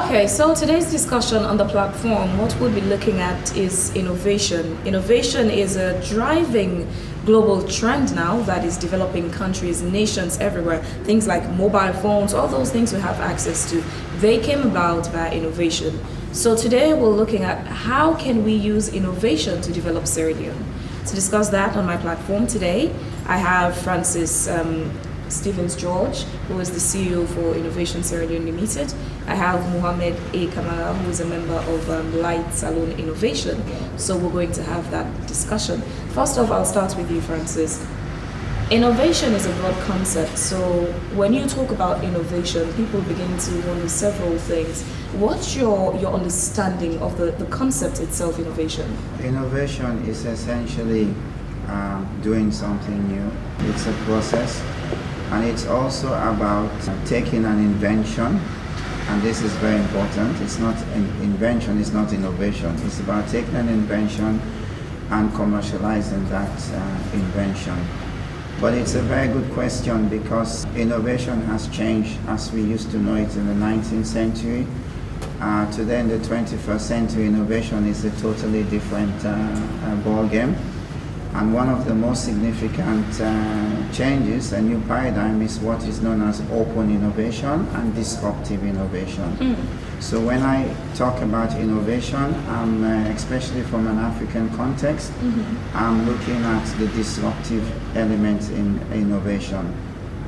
Okay, so today's discussion on the platform, what we'll be looking at is innovation. Innovation is a driving global trend now that is developing countries, nations everywhere. Things like mobile phones, all those things we have access to, they came about via innovation. So today we're looking at how can we use innovation to develop Sierra Leone. To discuss that on my platform today, I have Francis Stevens George, who is the CEO for Innovation Sierra Leone Limited. I have Mohammed A. Kamara, who is a member of Light Salon Innovation. So we're going to have that discussion. First off, I'll start with you, Francis. Innovation is a broad concept. So when you talk about innovation, people begin to wonder several things. What's your understanding of the concept itself, innovation? Innovation is essentially doing something new. It's a process. And it's also about taking an invention, and this is very important. It's not an invention, it's not innovation. It's about taking an invention and commercializing that invention. But it's a very good question because innovation has changed as we used to know it in the 19th century. Today in the 21st century, innovation is a totally different ball game. And one of the most significant changes, a new paradigm, is what is known as open innovation and disruptive innovation. So when I talk about innovation, I'm especially from an African context, I'm looking at the disruptive element in innovation.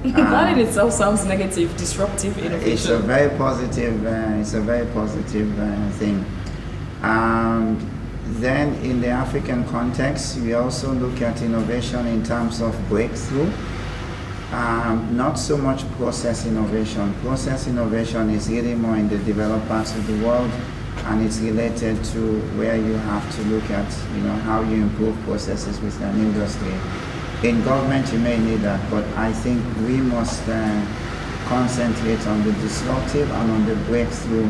That in itself sounds negative, disruptive innovation. It's a very positive thing. Then in the African context, we also look at innovation in terms of breakthrough. Not so much process innovation. Process innovation is really more in the developed parts of the world, and it's related to where you have to look at, how you improve processes with an industry. In government, you may need that, but I think we must concentrate on the disruptive and on the breakthrough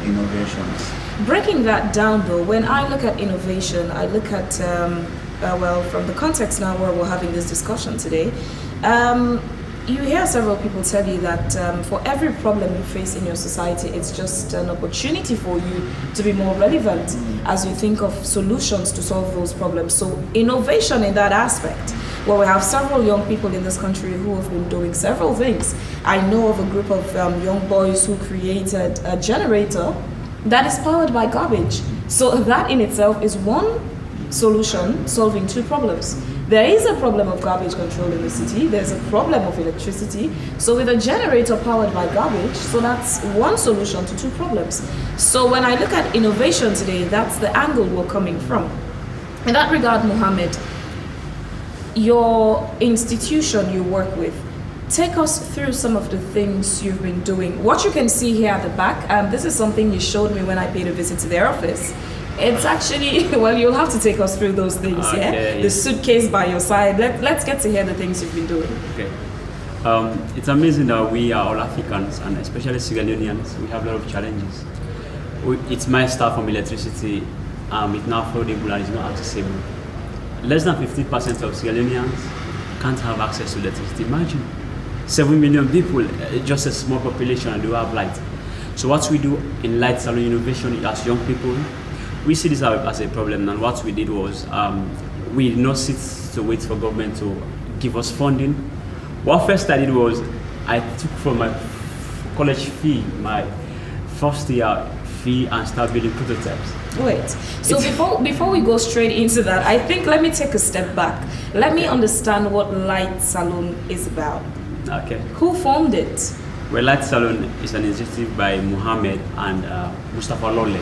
innovations. Breaking that down though, when I look at innovation, I look at, from the context now where we're having this discussion today, you hear several people tell you that for every problem you face in your society, it's just an opportunity for you to be more relevant as you think of solutions to solve those problems. So innovation in that aspect, well, we have several young people in this country who have been doing several things. I know of a group of young boys who created a generator that is powered by garbage. So that in itself is one solution solving two problems. There is a problem of garbage control in the city, there's a problem of electricity. So with a generator powered by garbage, so that's one solution to two problems. So when I look at innovation today, that's the angle we're coming from. In that regard, Mohammed, your institution you work with, take us through some of the things you've been doing. What you can see here at the back, this is something you showed me when I paid a visit to their office. It's actually, well, you'll have to take us through those things, yeah? The suitcase by your side. Let's get to hear the things you've been doing. Okay. It's amazing that we are all Africans, and especially Sierra Leoneans, we have a lot of challenges. It's my start from electricity, it's now affordable and it's not accessible. Less than 50% of Sierra Leoneans can't have access to electricity. Imagine. 7 million people, just a small population, and do have light. So what we do in Light Salon Innovation as young people, we see this as a problem, and what we did was we did not sit to wait for government to give us funding. What first I did was I took from my college fee, my first year fee, and started building prototypes. Wait, so before we go straight into that, I think let me take a step back. Let me understand what Light Salon is about. Okay. Who formed it? Well, Light Salon is an initiative by Mohammed and Mustafa Lole.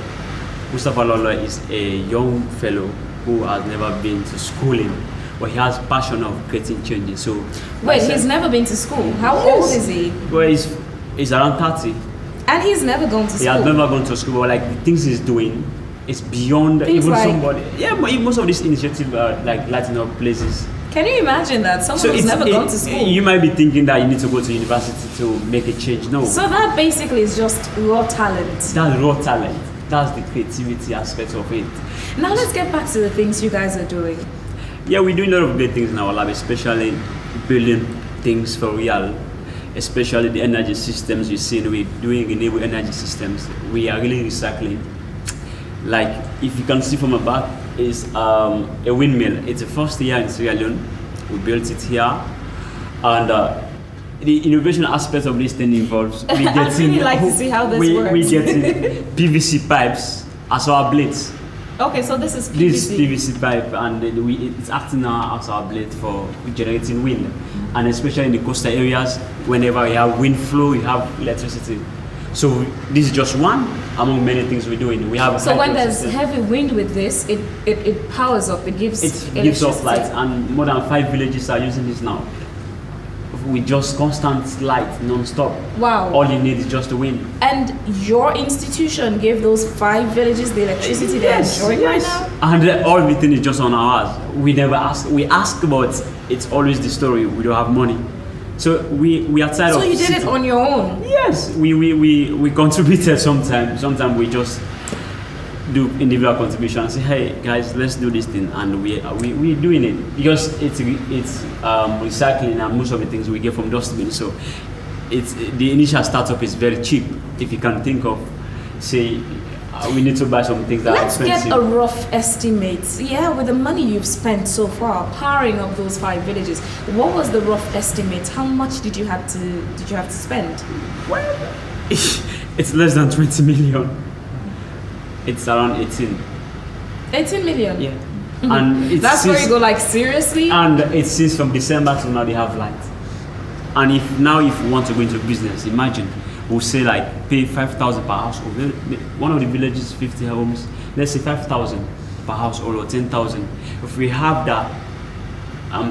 Mustafa Lole is a young fellow who has never been to schooling, but he has passion of creating changes. So Wait, he's never been to school. How Yes. old is he? Well, he's around 30. And he's never gone to He school. has never gone to school, but like the things he's doing is beyond Things even like- somebody. Yeah, but most of these initiatives are like lighting up places. Can you imagine that? Someone who's never gone to school. You might be thinking that you need to go to university to make a change. No, So that basically is just raw talent. that's raw talent. That's the creativity aspect of it. Now let's get back to the things you guys are doing. Yeah, we're doing a lot of great things in our lab, especially building things for real, especially the energy systems you see. We're doing renewable energy systems. We are really recycling. Like, if you can see from my back, is a windmill. It's the first year in Sierra Leone. We built it here. And the innovation aspect of this thing involves we I'd really like to see how this works. We getting PVC pipes as our blades. Okay, so this is This PVC. PVC pipe, and it's acting now as our blade for generating wind, and especially in the coastal areas, whenever you have wind flow, you have electricity. So this is just one among many things we're doing. We have a So when hydro there's system. heavy wind with this, it powers up, it gives It gives off electricity. light, and more than 5 villages are using this now. With just constant light, non-stop. Wow. All you need is just the wind. And your institution gave those 5 villages the electricity they're enjoying right now? And everything is just on ours. We never ask. We ask, but it's always the story. We don't have money. So we are tired So of. you did it sitting- on your own? Yes, we contributed sometimes. Sometimes we just do individual contribution and say, hey guys, let's do this thing, and we're doing it because it's recycling, and most of the things we get from dustbin. So it's the initial startup is very cheap. If you can think of, say, we need to buy some things that Let's are expensive. get a rough estimate. Yeah, with the money you've spent so far powering up those 5 villages, what was the rough estimate? How much did you have to spend? Well, it's less than 20 million. It's around 18. 18 million? Yeah. And it's That's where since- you go like, seriously? And it's since from December to now they have light. And if you want to go into business, imagine we'll say like pay 5,000 per household. One of the villages 50 homes. Let's say 5,000 per household or 10,000. If we have that,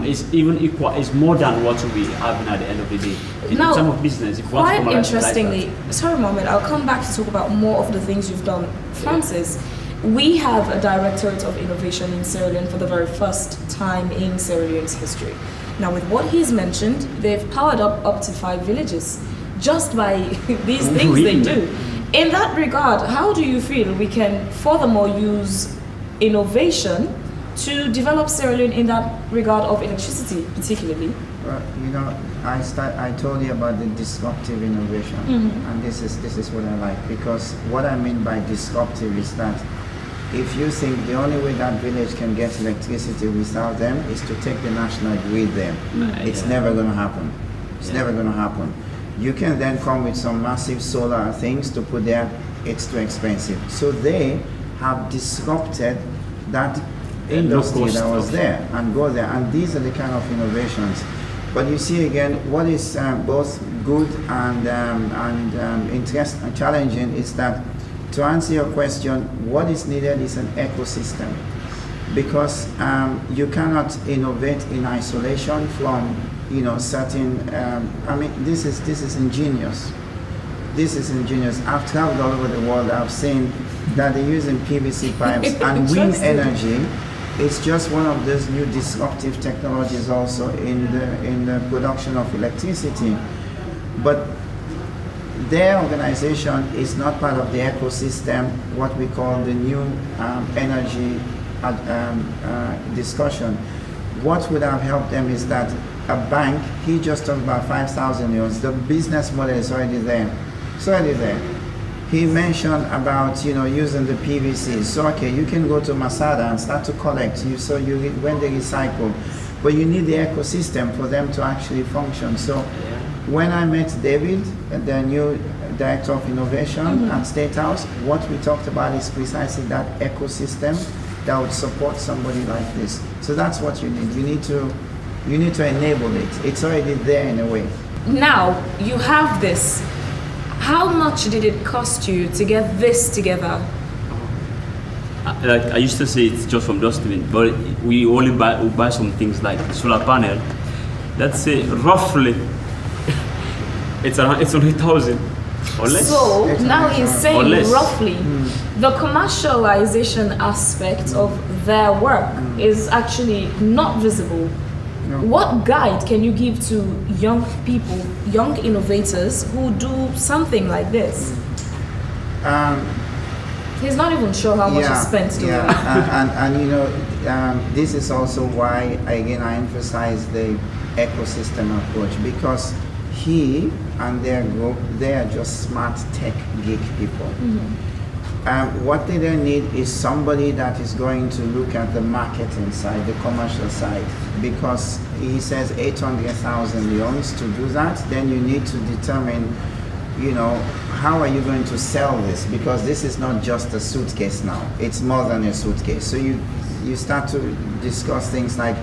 it's even equal. It's more than what we have at the end of the day. In Now, terms of business, if you want to quite commercialize interestingly, sorry Mohammed, I'll come back to talk about more of the things you've done. Francis, we have a directorate of innovation in Sierra Leone for the very first time in Sierra Leone's history. Now with what he's mentioned, they've powered up to 5 villages just by these things they do. In that regard, how do you feel we can furthermore use innovation to develop Sierra Leone in that regard of electricity particularly? Well, I told you about the disruptive innovation, and this is what I like, because what I mean by disruptive is that if you think the only way that village can get electricity without them is to take the national grid there, it's never going to happen. It's never going to happen. You can then come with some massive solar things to put there, it's too expensive. So they have disrupted that industry that was there and go there, and these are the kind of innovations. But you see again, what is both good and interest and challenging is that, to answer your question, what is needed is an ecosystem, because you cannot innovate in isolation from certain. I mean, this is ingenious. This is ingenious. I've traveled all over the world. I've seen that they're using PVC pipes and wind energy. It's just one of those new disruptive technologies also in the production of electricity. But their organization is not part of the ecosystem, what we call the new energy discussion. What would have helped them is that a bank, he just talked about 5,000 euros, the business model is already there. It's already there. He mentioned about using the PVC. So okay, you can go to Masada and start to collect. When they recycle, but you need the ecosystem for them to actually function. So when I met David, the new director of innovation at State House, what we talked about is precisely that ecosystem that would support somebody like this. So that's what you need. You need to enable it. It's already there in a way. Now you have this. How much did it cost you to get this together? like I used to say it's just from dustbin, but we buy some things like solar panel. Let's say roughly it's 100,000 or less. So now he's saying roughly the commercialization aspect of their work is actually not visible. No. What guide can you give to young people, young innovators who do something like this? He's not even sure how much is spent doing it. and you know, this is also why again I emphasize the ecosystem approach, because he and their group, they are just smart tech geek people. What they don't need is somebody that is going to look at the marketing side, the commercial side, because he says 800,000 loans. To do that, then you need to determine, you know, how are you going to sell this? Because this is not just a suitcase now, it's more than a suitcase. So you start to discuss things like,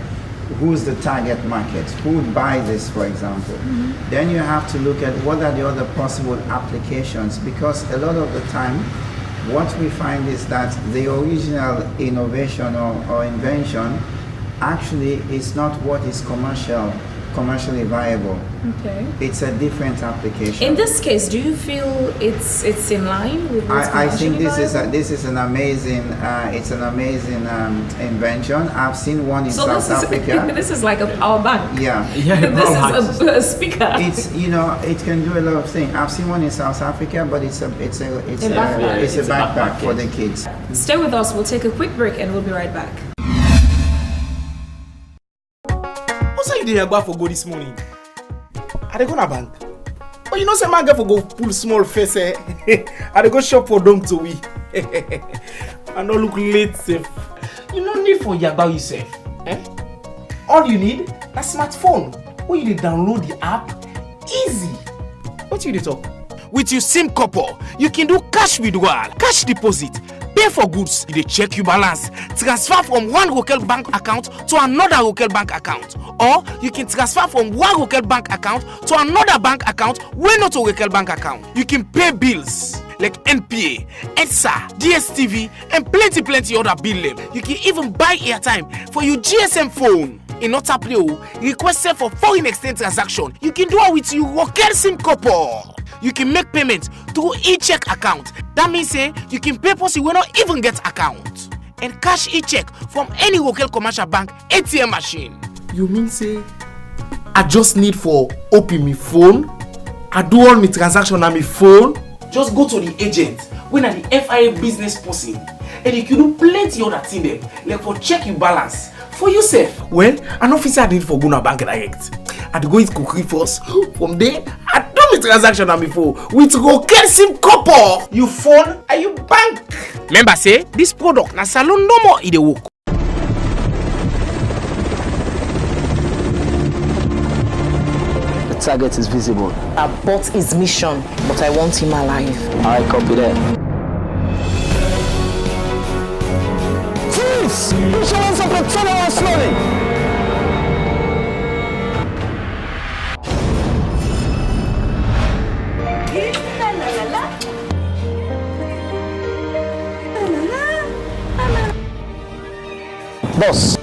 who's the target market? Who would buy this, for example? Then you have to look at what are the other possible applications, because a lot of the time, what we find is that the original innovation or invention actually is not what is commercially viable. Okay. It's a different application. In this case, do you feel it's in line with what's I think viable? this is an amazing invention. I've seen one in South Africa. This is like a power bank. Yeah. This is a speaker. It's, you know, it can do a lot of things. I've seen one in South Africa, but it's a backpack for the kids. Stay with us. We'll take a quick break and we'll be right back. What's you dey go for go this morning? I dey go na bank. But you know say man get for go pull small face. I dey go shop for dong to we. I no look late safe. You no need for yagba yourself. All you need na smartphone. Where you dey download the app, easy. What you dey talk? With your SIM couple, you can do cash withdrawal, cash deposit, pay for goods, you dey check your balance, transfer from one local bank account to another local bank account, or you can transfer from one local bank account to another bank account wey not a local bank account. You can pay bills like NPA, EDSA, DSTV, and plenty other bill them. You can even buy airtime for your GSM phone. In Otapio, requested for foreign exchange transaction. You can do it with your local SIM couple. You can make payment through e-check account. That means you can pay for you will not even get account. And cash e-check from any local commercial bank ATM machine. You mean say I just need for open my phone? I do all my transaction on my phone? Just go to the agent when at the FIA business person, and you can do plenty other thing them, like for check your balance for yourself. Well, an officer need for go na bank direct. I'd go eat cookie first. From there, I do my transaction on my phone with local SIM couple. You phone and you bank. Remember say this product na salon no more in the work. The target is visible. Abort his mission, but I want him alive. I copy that. Please! Insurance of the tunnel is slowly! Boss,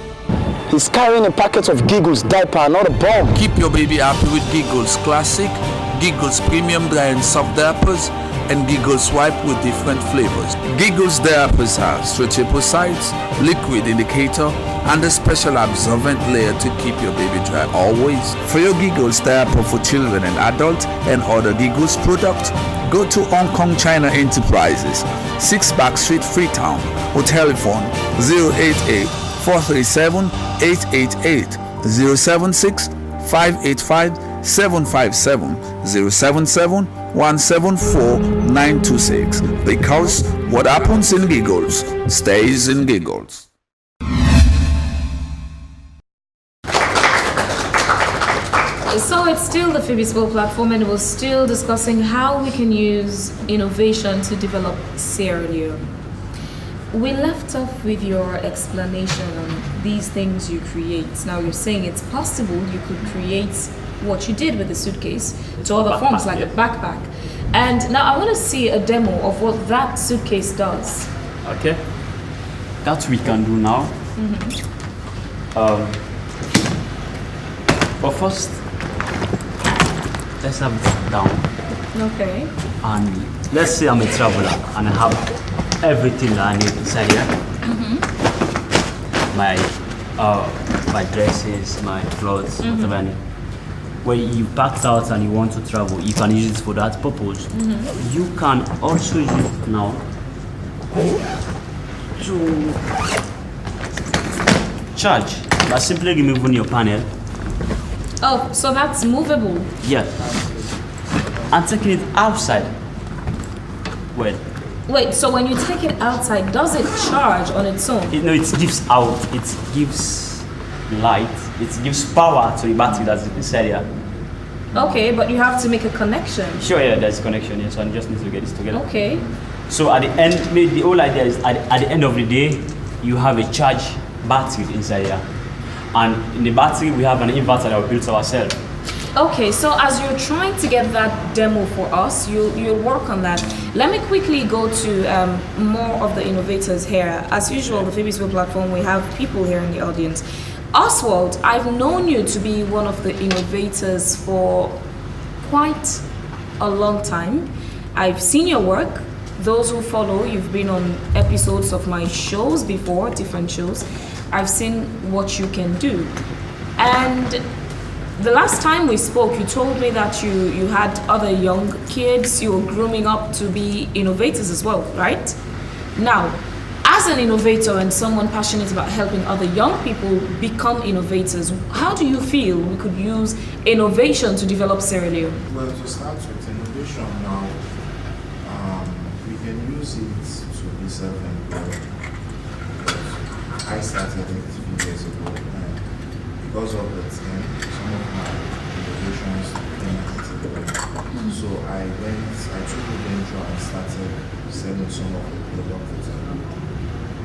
he's carrying a packet of Giggles diaper, not a bomb. Keep your baby happy with Giggles Classic, Giggles Premium Dry and Soft Diapers, and Giggles Wipe with different flavors. Giggles Diapers have stretchable sides, liquid indicator, and a special absorbent layer to keep your baby dry always. For your Giggles diaper for children and adults and other Giggles products, go to Hong Kong China Enterprises, 6 Back Street, Freetown, or telephone 088-437-888, 076-585-757, 077-174-926. Because what happens in Giggles stays in Giggles. So it's still the Phebe Swill platform, and we're still discussing how we can use innovation to develop Sierra Leone. We left off with your explanation on these things you create. Now you're saying it's possible you could create what you did with the suitcase to other forms like a backpack. And now I want to see a demo of what that suitcase does. Okay. that we can do now. But first, let's have it down. Okay. And let's say I'm a traveler and I have everything that I need inside here. My dresses, my clothes, whatever I need. When you packed out and you want to travel, you can use it for that purpose. You can also use it now to charge by simply removing your panel. Oh, so that's movable. Yeah. And taking it outside. Well, Wait, so when you take it outside, does it charge on its own? it gives out, it gives light, it gives power to the battery that's inside here. Okay, but you have to make a connection. Sure, yeah, there's a connection here, so I just need to get this together. Okay. So at the end, the whole idea is at the end of the day, you have a charged battery inside here. And in the battery, we have an inverter that we built ourselves. Okay, so as you're trying to get that demo for us, you'll work on that. Let me quickly go to more of the innovators here. As usual, the Phoebe Swill platform, we have people here in the audience. Oswald, I've known you to be one of the innovators for quite a long time. I've seen your work. Those who follow, you've been on episodes of my shows before, different shows. I've seen what you can do. And the last time we spoke, you told me that you had other young kids, you were grooming up to be innovators as well, right? Now, as an innovator and someone passionate about helping other young people become innovators, how do you feel we could use innovation to develop Sierra Leone? Well, to start with innovation now, we can use it to be self-employed. I started it 3 years ago, and because of the team, some of my innovations came together. So I took the venture and started selling some of the products.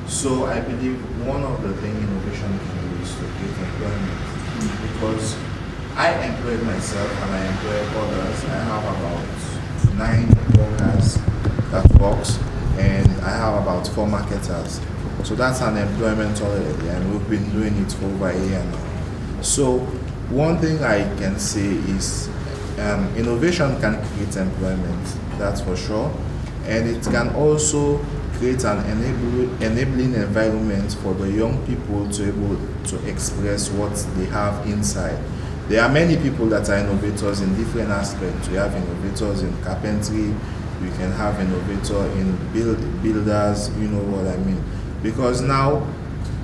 So I believe one of the things innovation can do is to create employment, because I employed myself and I employ others. I have about 9 workers that works, and I have about 4 marketers. So that's an employment already, and we've been doing it for over a year now. So one thing I can say is innovation can create employment, that's for sure, and it can also create an enabling environment for the young people to be able to express what they have inside. There are many people that are innovators in different aspects. We have innovators in carpentry, we can have innovator in builders, you know what I mean. Because now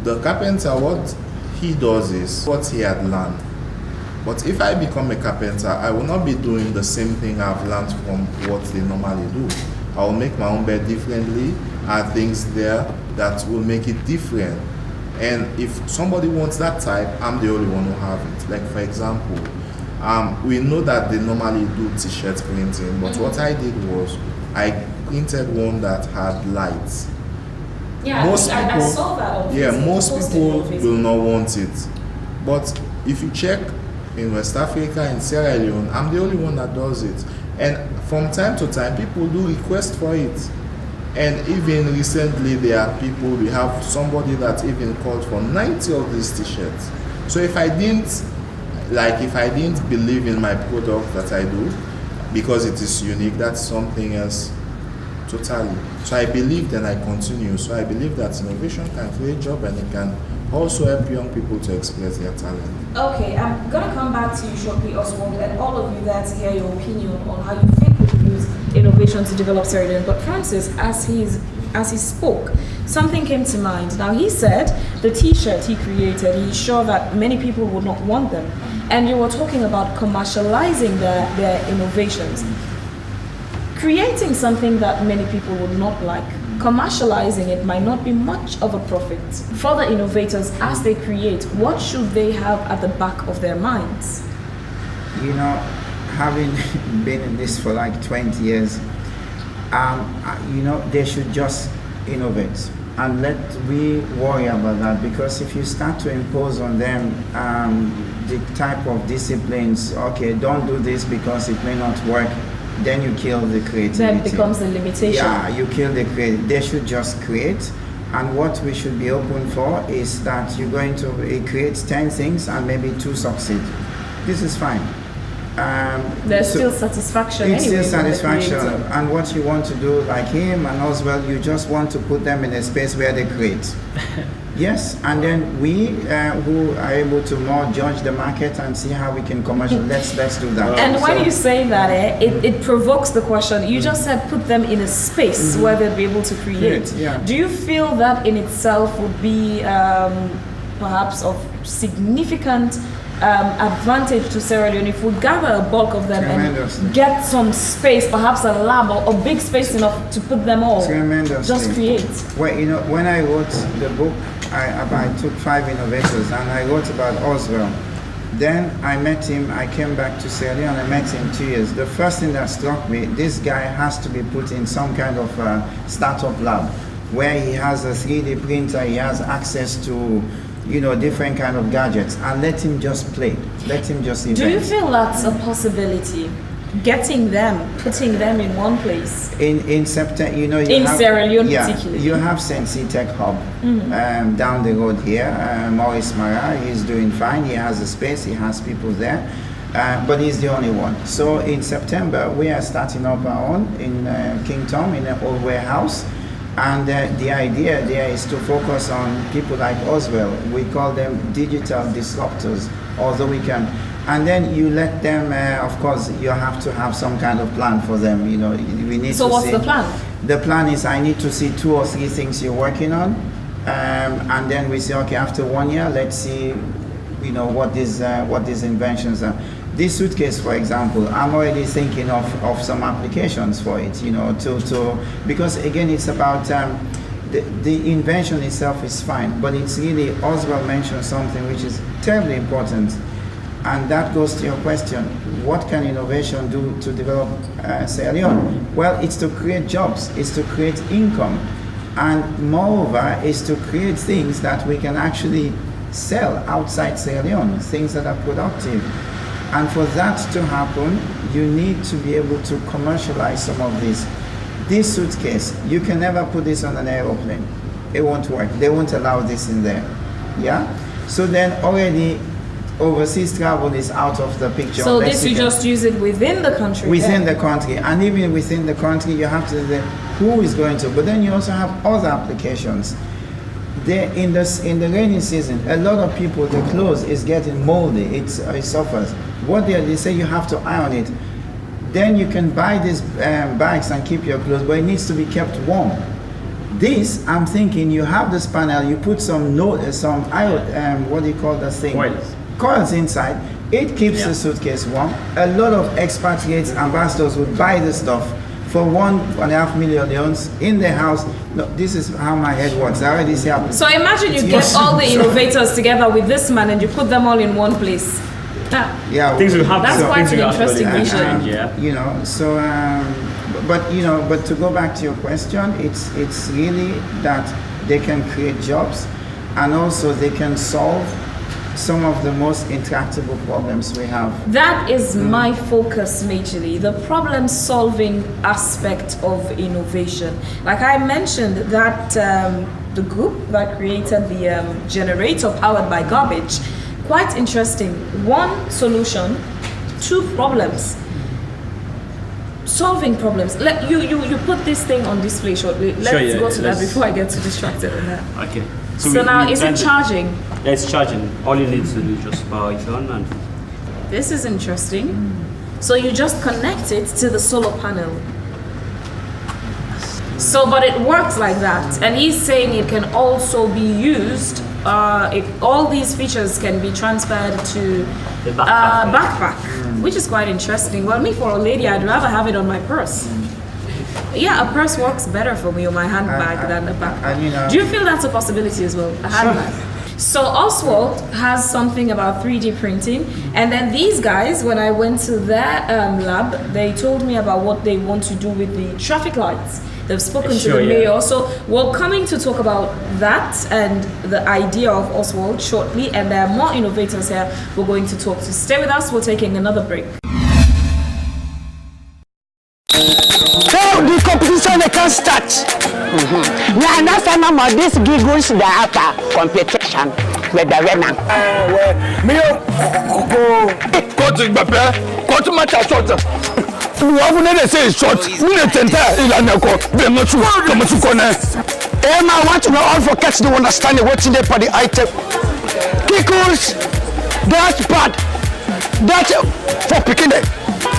the carpenter, what he does is what he had learned. But if I become a carpenter, I will not be doing the same thing I've learned from what they normally do. I will make my own bed differently, add things there that will make it different. And if somebody wants that type, I'm the only one who have it. Like for example, we know that they normally do t-shirt printing, but what I did was I printed one that had lights. Yeah, most people, I saw that on yeah, Facebook. most Posted people on Facebook. will not want it. But if you check in West Africa, in Sierra Leone, I'm the only one that does it. And from time to time, people do request for it. And even recently, there are people, we have somebody that even called for 90 of these t-shirts. So if I didn't believe in my product that I do, because it is unique, that's something else totally. So I believe, then I continue. So I believe that innovation can create job, and it can also help young people to express their talent. Okay, I'm gonna come back to you shortly, Oswald, and all of you there to hear your opinion on how you think we can use innovation to develop Sierra Leone. But Francis, as he spoke, something came to mind. Now he said the T-shirt he created, he's sure that many people would not want them, and you were talking about commercializing their innovations, creating something that many people would not like. Commercializing it might not be much of a profit. For the innovators, as they create, what should they have at the back of their minds? You know, having been in this for like 20 years, you know, they should just innovate. And let we worry about that, because if you start to impose on them the type of disciplines, okay, don't do this because it may not work, then you kill the creativity. Then becomes the limitation. Yeah, you kill the creativity. They should just create, And what we should be open for is that you're going to create 10 things and maybe 2 succeed. This is fine. There's still satisfaction. It's anyway still from the satisfaction. creator. And what you want to do, like him and as well, you just want to put them in a space where they create. Yes, and then we who are able to more judge the market and see how we can commercial. Let's do that. And when you say that, it provokes the question. You just said put them in a space where they'll be able to create. Yeah. Do you feel that in itself would be perhaps of significant advantage to Sierra Leone if we gather a bulk of them and get some space, perhaps a lab or a big space enough to put them all? Tremendously. Just create. Well, when I wrote the book, I took 5 innovators and I wrote about Oswell. Then I met him, I came back to Sierra Leone, I met him 2 years. The first thing that struck me, this guy has to be put in some kind of startup lab where he has a 3D printer, he has access to different kind of gadgets, and let him just play. Let him just invent. Do you feel that's a possibility? Getting them, putting them in one place. In September, in Sierra Leone particularly. You have Sensi Tech Hub down the road here. Maurice Mara, he's doing fine. He has a space, he has people there, but he's the only one. So in September, we are starting up our own in King Tom in an old warehouse. And the idea there is to focus on people like Oswell. We call them digital disruptors, although we can. And then you let them, of course, you have to have some kind of plan for them. We need so to what's see. The plan? The plan is I need to see 2 or 3 things you're working on. And then we say, okay, after 1 year, let's see, what these inventions are. This suitcase, for example, I'm already thinking of some applications for it, because again, it's about the invention itself is fine, but it's really, Oswald mentioned something which is terribly important, and that goes to your question, what can innovation do to develop Sierra Leone? Well, it's to create jobs, it's to create income, and moreover, is to create things that we can actually sell outside Sierra Leone, things that are productive. And for that to happen, you need to be able to commercialize some of these. This suitcase, you can never put this on an aeroplane. It won't work. They won't allow this in there. Yeah? So then already overseas travel is out of the picture. So this you just use it within the country? Within the country. And even within the country, you have to say who is going to. But then you also have other applications. In the rainy season, a lot of people, the clothes is getting moldy. It suffers. What they say you have to iron it. Then you can buy these bags and keep your clothes, but it needs to be kept warm. This, I'm thinking, you have this panel, you put some what do you call that thing? Coils inside. It keeps the suitcase warm. A lot of expatriates, ambassadors would buy this stuff for $1.5 million in their house. Look, this is how my head works. I already see how. So imagine you get all the innovators together with this man and you put them all in one place. Yeah, things will happen. That's quite an interesting vision. But to go back to your question, it's really that they can create jobs, and also they can solve some of the most intractable problems we have. That is my focus majorly, the problem solving aspect of innovation. Like I mentioned that the group that created the generator powered by garbage, quite interesting. 1 solution, 2 problems. Solving problems. You put this thing on display shortly. Let's go to that before I get too distracted on that. Okay. So now, is it charging? Yeah, it's charging. All you need to do is just power it on and... This is interesting. So you just connect it to the solar panel. So, but it works like that. And he's saying it can also be used, all these features can be transferred to the backpack. Which is quite interesting. Well, me for a lady, I'd rather have it on my purse. Yeah, a purse works better for me on my handbag than a backpack. Do you feel that's a possibility as well? A handbag? Sure. So Oswald has something about 3D printing, and then these guys, when I went to their lab, they told me about what they want to do with the traffic lights. They've spoken to the mayor. So we're coming to talk about that and the idea of Oswald shortly, and there are more innovators here we're going to talk to. Stay with us, we're taking another break. Hey! Now the competition they can start. Now that's the number of these giggles that after competition with the women. Coach match a short. We have never say short. We need to enter in a court. They must come to connect. I want to know all for catch the understanding what's in there for the item. Giggles, that's bad. That's for picking it.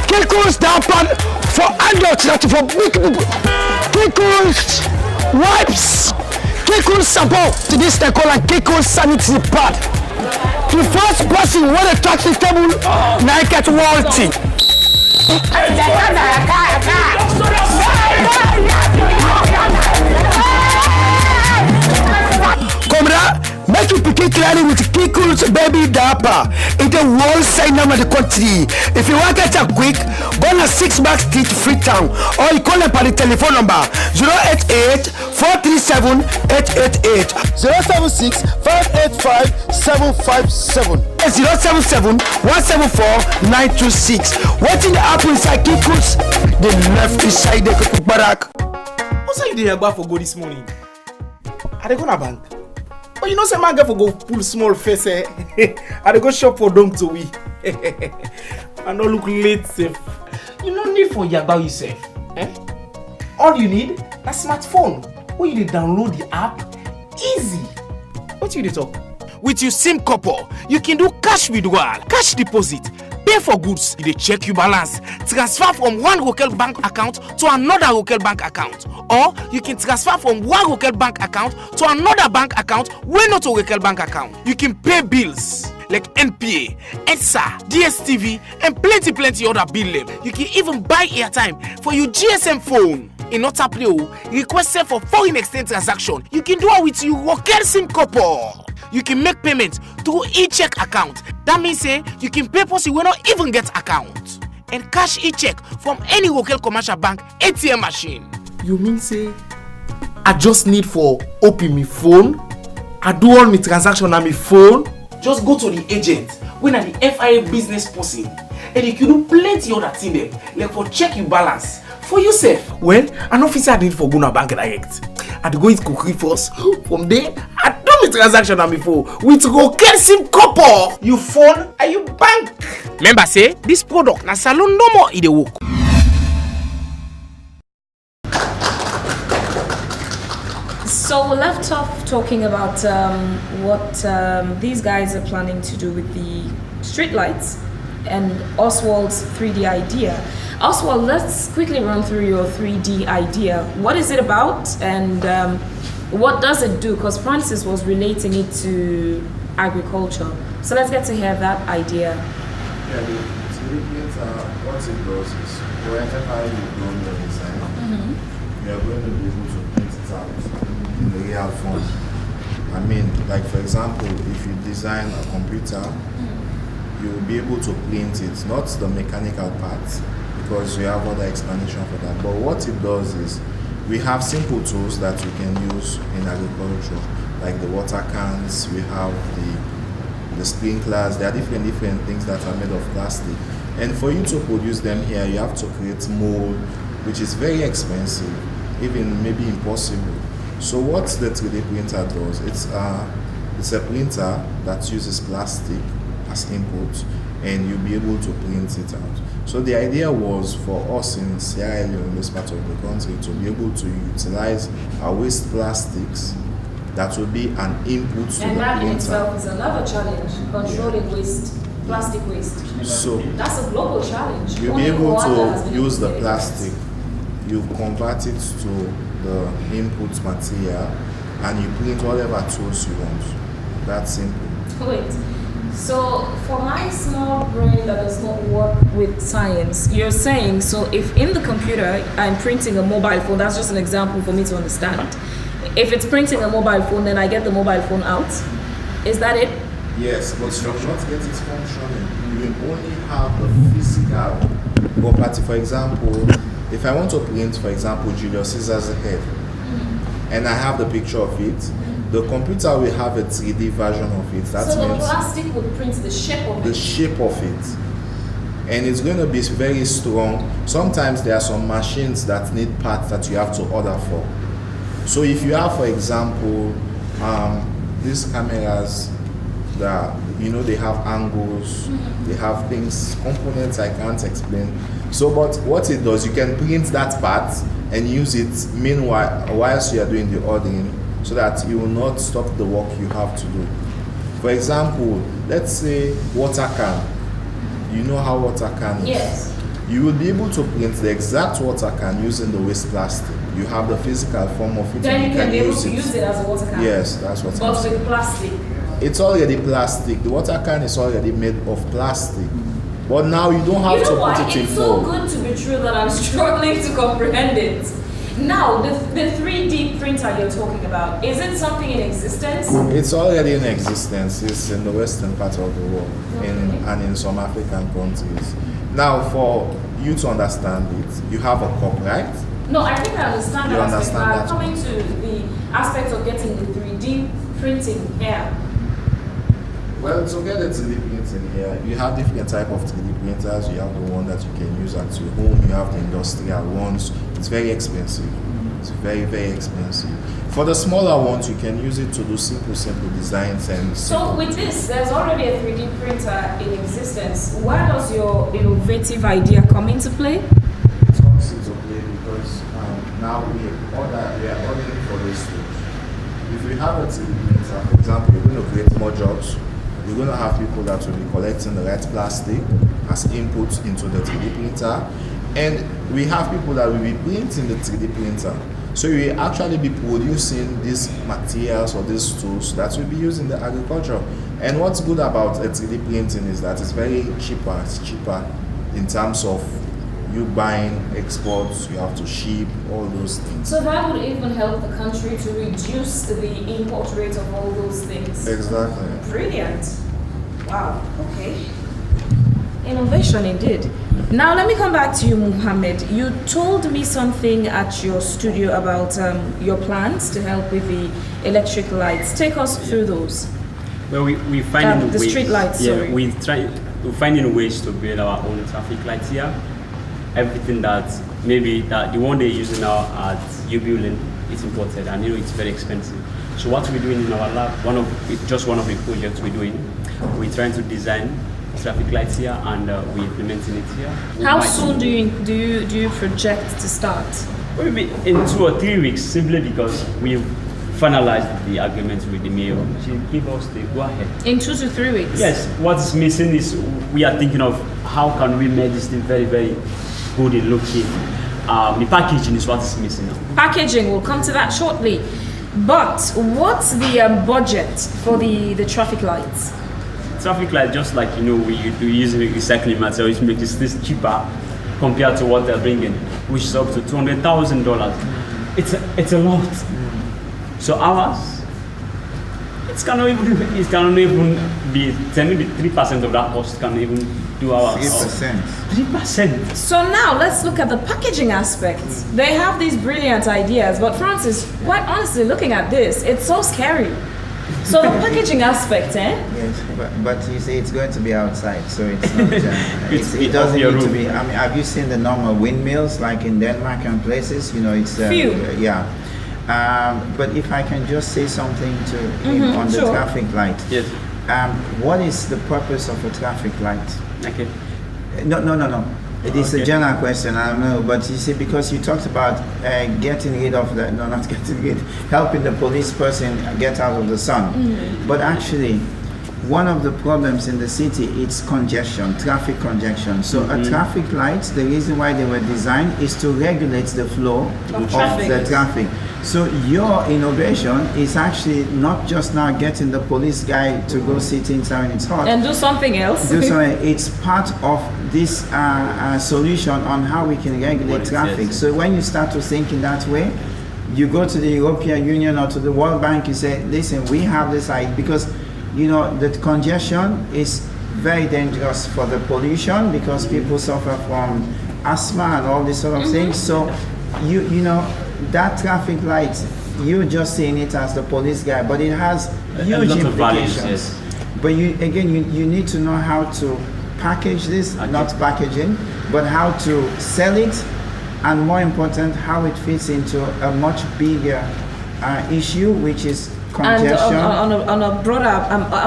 Giggles, that's bad for adults, that's for big people. Giggles, wipes. Giggles support to this they call a giggles sanity pad. The first person when they touch the table, now I get walty. Make you begin clearly with Kiku's baby dapper in the world side number of the country. If you want to get a quick, go on 6 Max Street, Freetown, or you call them by the telephone number 088-437-888, 076-585-757. 077-174-926. What's in the app inside Kiku's? The left is side the barak. What's you did for go this morning? Are they gonna bank? Oh, you know, say man get for go pull small face. I dey go shop for dong to we. I no look late safe. You no need for yagba yourself. All you need a smartphone. Where you dey download the app, easy. What you dey talk? With your SIM couple, you can do cash withdrawal, cash deposit, pay for goods. You dey check your balance, transfer from one local bank account to another local bank account, or you can transfer from one local bank account to another bank account wey not a local bank account. You can pay bills like NPA, EDSA, DSTV, and plenty other bill them. You can even buy airtime for your GSM phone. In not play, requested for foreign exchange transaction. You can do it with your local SIM couple. You can make payments through e-check account. That means you can pay for you will not even get account. And cash e-check from any local commercial bank ATM machine. You mean say I just need for open my phone? I do all my transaction on my phone? Just go to the agent when at the FIA business person and you can do plenty other thing there, like for check your balance for yourself. Well, an officer need for go to bank direct. I'd go into cookie first. From there, I do my transaction on my phone with local SIM couple. You phone and you bank. Remember say this product na salon no more in the work. So we left off talking about what these guys are planning to do with the streetlights and Oswald's 3D idea. Oswald, let's quickly run through your 3D idea. What is it about and what does it do? Because Francis was relating it to agriculture. So let's get to hear that idea. Yeah, what it does is wherever you go in the design, you are going to be able to print it out in the real form. I mean, like for example, if you design a computer, you will be able to print it, not the mechanical parts, because you have other explanation for that. But what it does is, we have simple tools that you can use in agriculture, like the water cans, we have the sprinklers. There are different things that are made of plastic. And for you to produce them here, you have to create mold, which is very expensive, even maybe impossible. So what the 3D printer does, it's a printer that uses plastic as input, and you'll be able to print it out. So the idea was for us in Sierra Leone, this part of the country, to be able to utilize our waste plastics that will be an input to the printer. And that in itself is another challenge, controlling waste, plastic waste. So that's a global challenge. You'll be able to use the plastic, you convert it to the input material, and you print whatever tools you want. That's simple. Wait. So for my small brain that does not work with science, you're saying, so if in the computer I'm printing a mobile phone, that's just an example for me to understand. If it's printing a mobile phone, then I get the mobile phone out. Is that it? Yes, but you will not get it functioning. You will only have the physical property. For example, if I want to print, for example, Julius Caesar's head, and I have the picture of it, the computer will have a 3D version of it. That so means the plastic would print the shape of it. The shape of it. and it's going to be very strong. Sometimes there are some machines that need parts that you have to order for. So if you have, for example, these cameras that, they have angles, they have things, components I can't explain. So, but what it does, you can print that part and use it meanwhile, whilst you are doing the ordering, so that you will not stop the work you have to do. For example, let's say water can. You know how water can is? Yes. You will be able to print the exact water can using the waste plastic. You have the physical form of it. Then and you can be able to use it as a water can. Yes, that's what I'm But saying. with plastic. It's already plastic. The water can is already made of plastic. But now you don't have to put it in It's so foam. good to be true that I'm struggling to comprehend it. Now, the 3D printer you're talking about, is it something in existence? It's already in existence. It's in the western part of the world, and in some African countries. Now, for you to understand it, you have a cup, right? No, I think I understand You that aspect. understand But that I'm coming to the aspect of getting the 3D printing here. Well, to get a 3D printing here, you have different type of 3D printers. You have the one that you can use at your home. You have the industrial ones. It's very expensive. It's very, very expensive. For the smaller ones, you can use it to do simple designs and. So with this, there's already a 3D printer in existence. Where does your innovative idea come into play? It comes into play because now we are ordering for those tools. If we have a 3D printer, for example, we're going to create more jobs. We're going to have people that will be collecting the right plastic as inputs into the 3D printer. And we have people that will be printing the 3D printer. So we will actually be producing these materials or these tools that will be used in the agriculture. And what's good about a 3D printing is that it's very cheaper. It's cheaper in terms of you buying exports, you have to ship, all those things. So that would even help the country to reduce the import rate of all those things. Exactly. Brilliant. Wow, okay. Innovation indeed. Now let me come back to you, Muhammad. You told me something at your studio about your plans to help with the electric lights. Take us through those. Well, we finding the ways. street lights, Yeah, sorry. we're finding ways to build our own traffic lights here. Everything that maybe that the one they're using now at U building is imported, and it's very expensive. So what we're doing in our lab, one of the projects we're doing, we're trying to design traffic lights here, and we're implementing it here. How soon do you project to start? Maybe in 2 or 3 weeks, simply because we've finalized the agreement with the mayor. She gave us the go ahead. In 2 to 3 weeks? Yes. What's missing is we are thinking of how can we make this thing very, very good in looking. The packaging is what is missing now. Packaging, we'll come to that shortly. But what's the budget for the traffic lights? Traffic light, just like we use recycling material, which makes this cheaper compared to what they're bringing, which is up to $200,000. It's a lot. So ours, it cannot even be 3% of that cost can even do our 3%. 3%. So now let's look at the packaging aspects. They have these brilliant ideas, but Francis, quite honestly, looking at this, it's so scary. So the packaging aspect, Yes, but you see, it's going to be outside, so it's not. It doesn't your need to room. be. I mean, have you seen the normal windmills like in Denmark and places? It's Few. yeah. But if I can just say something to him on the sure. traffic light. Yes. What is the purpose of a traffic light? Okay. No. It is a Okay. general question, I don't know, but you see, because you talked about getting rid of not getting rid, helping the police person get out of the sun. But actually, one of the problems in the city is congestion, traffic congestion. So a traffic light, the reason why they were designed is to regulate the flow of traffic. the traffic. So your innovation is actually not just now getting the police guy to go sit inside when it's hot. and do something else. It's part of this solution on how we can regulate traffic. So when you start to think in that way, you go to the European Union or to the World Bank, you say, listen, we have this idea, because the congestion is very dangerous for the pollution, because people suffer from asthma and all these sort of things. So that traffic light, you're just seeing it as the police guy, but it has huge lot of values, implications. yes. But you need to know how to package this, Okay. not packaging, but how to sell it, and more important, how it fits into a much bigger issue, which is And congestion. on a broader,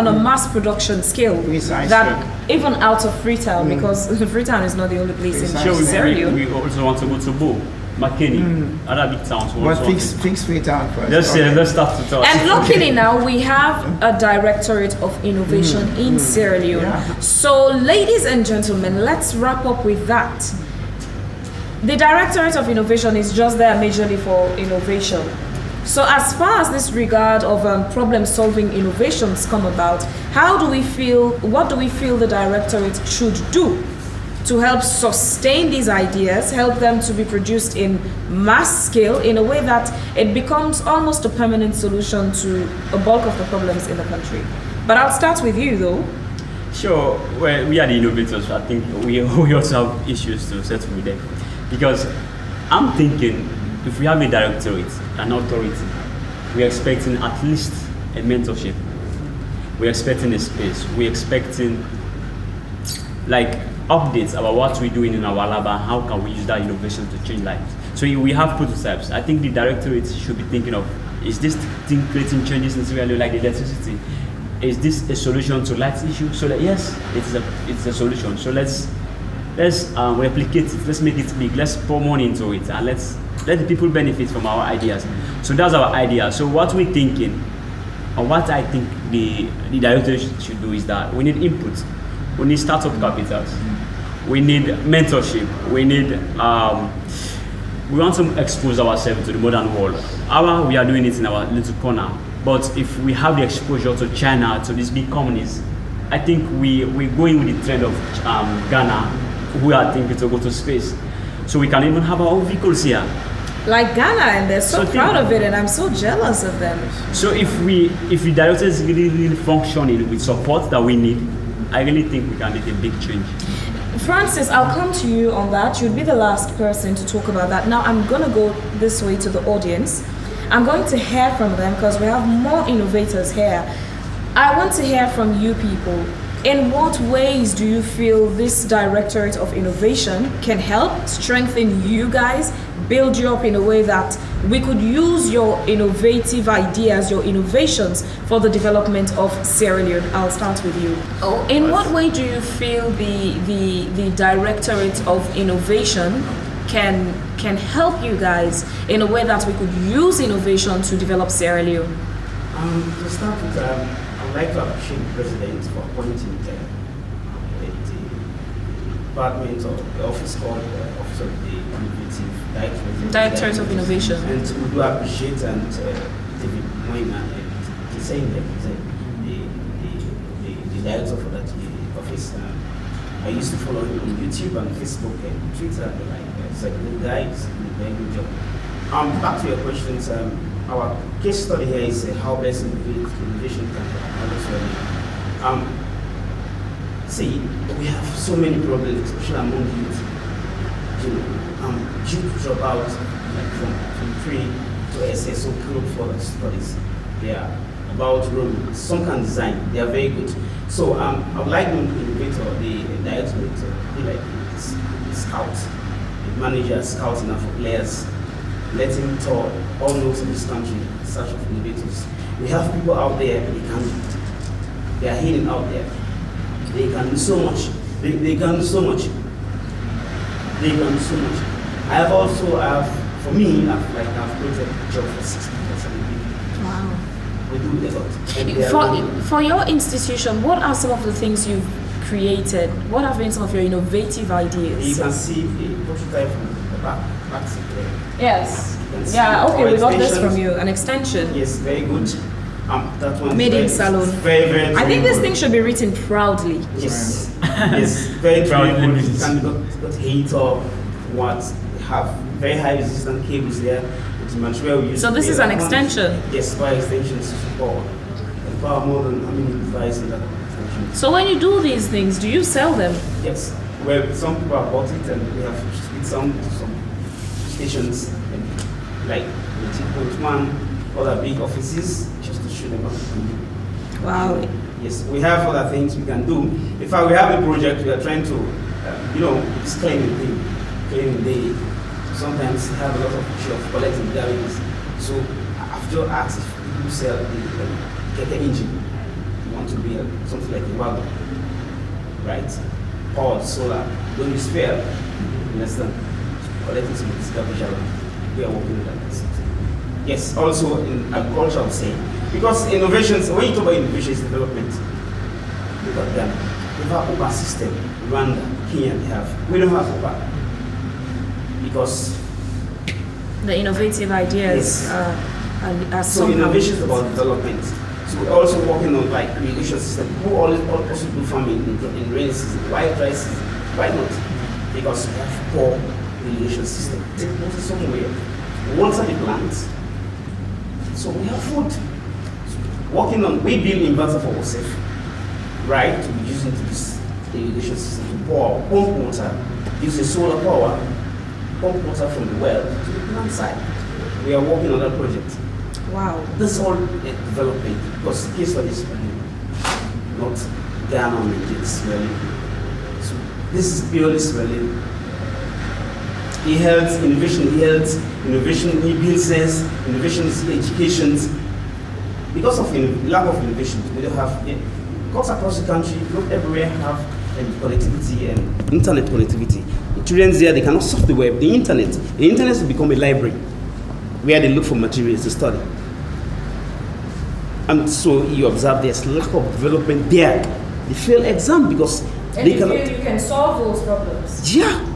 on a mass production scale, Precisely. that even out of Freetown, because Freetown is not the only place in Precisely. Sure, Sierra Leone. we also want to go to Bo, McKinney, other big towns. we But also want fix Freetown first. to- Okay. let's start to talk. And luckily now we have a Directorate of Innovation in Sierra Leone. Yeah. So ladies and gentlemen, let's wrap up with that. The Directorate of Innovation is just there majorly for innovation. So as far as this regard of problem-solving innovations come about, what do we feel the Directorate should do to help sustain these ideas, help them to be produced in mass scale in a way that it becomes almost a permanent solution to a bulk of the problems in the country? But I'll start with you though. Sure, well, we are the innovators. I think we also have issues to settle with them. Because I'm thinking, if we have a directorate, an authority, we're expecting at least a mentorship. We're expecting a space. We're expecting like updates about what we're doing in our lab and how can we use that innovation to change lives. So we have prototypes. I think the directorate should be thinking of, is this thing creating changes in Sierra Leone like the electricity? Is this a solution to light issue? So that, yes, it's a solution. So let's replicate it. Let's make it big. Let's pour money into it, and let the people benefit from our ideas. So that's our idea. So what we're thinking, or what I think the director should do is that we need input. We need startup capitals. We need mentorship. We need we want to expose ourselves to the modern world. We are doing it in our little corner. But if we have the exposure to China, to these big companies, I think we're going with the trend of Ghana, who are thinking to go to space. So we can even have our own vehicles here. Like Ghana, and they're so So proud of it, and I'm so jealous of them. So if the director is really functioning with support that we need, I really think we can make a big change. Francis, I'll come to you on that. You'd be the last person to talk about that. Now I'm gonna go this way to the audience. I'm going to hear from them because we have more innovators here. I want to hear from you people. In what ways do you feel this Directorate of Innovation can help strengthen you guys, build you up in a way that we could use your innovative ideas, your innovations for the development of Sierra Leone? I'll start with you. In what way do you feel the Directorate of Innovation can help you guys in a way that we could use innovation to develop Sierra Leone? To start with, I would like to appreciate the President for appointing the department or the office called Office of the Innovative Directorate of Innovation. And we do appreciate David Moina saying that the director for that office. I used to follow him on YouTube and Facebook and Twitter. It's a good guy. He's doing a very good job. Back to your questions. Our case study here is how best innovation can help. See, we have so many problems, especially among youth. Youth drop out like from 3 to SS, so group for the studies. They are about room. Some can design. They are very good. So I would like the innovator, the director, to be like the scout, the manager, scouting for players. Let him tour all over this country in search of innovators. We have people out there, they are hidden out there. They can do so much. They can do so much. They can do so much. For me, I've created a job for 6 people. Wow. We do a lot. For your institution, what are some of the things you've created? What have been some of your innovative ideas? You can see a prototype from the back there. Yes. Yeah, okay, we got this from you. An extension. Yes, very good. That one Made in Salon. Very, very I think this good. thing should be written proudly. Yes, yes, very Proudly good. written. And got heat or what? Have very high resistant cables there. It's material we use. So this to is build an our extension? Yes, by extensions to support. And power more than how many devices that extension. So when you do these things, do you sell them? Yes. Well, some people have bought it and we have with some stations and like the 2.1 other big offices just to show them out. Wow. Yes, we have other things we can do. In fact, we have a project we are trying to, it's cleaning thing, cleaning day. Sometimes have a lot of issue of collecting damages. So I've just asked if you sell get the engine. You want to be something like a wagon, right? Powered solar. Don't use fuel. You understand? Collecting some visual. We are working with that. Yes, also in agriculture, I would say. Because innovations, when you talk about innovations development, look at them. We have an open system. Rwanda, Kenya, they have. We don't have open. Because the innovative ideas are so innovation is about development. So we're also working on like irrigation system. Who also do farming in rainy season? Why dry season? Why not? Because we have poor irrigation system. Take water somewhere, water the plants. So we have food. So working on we build inverter for ourselves, right? To be using this irrigation system to pump water, use the solar power. Pump water from the well to the plant side. We are working on that project. Wow. This is all development because the case for this not Ghana and Nigeria, Swill. So this is purely Swill. E-health, innovation, e-business, innovation is education. Because of lack of innovation, we don't have, because across the country, not everywhere have connectivity and internet connectivity. The children there, they cannot surf the web. The internet has become a library where they look for materials to study. And so you observe there's lack of development there. They fail exam because and they cannot. You can solve those problems. Yeah.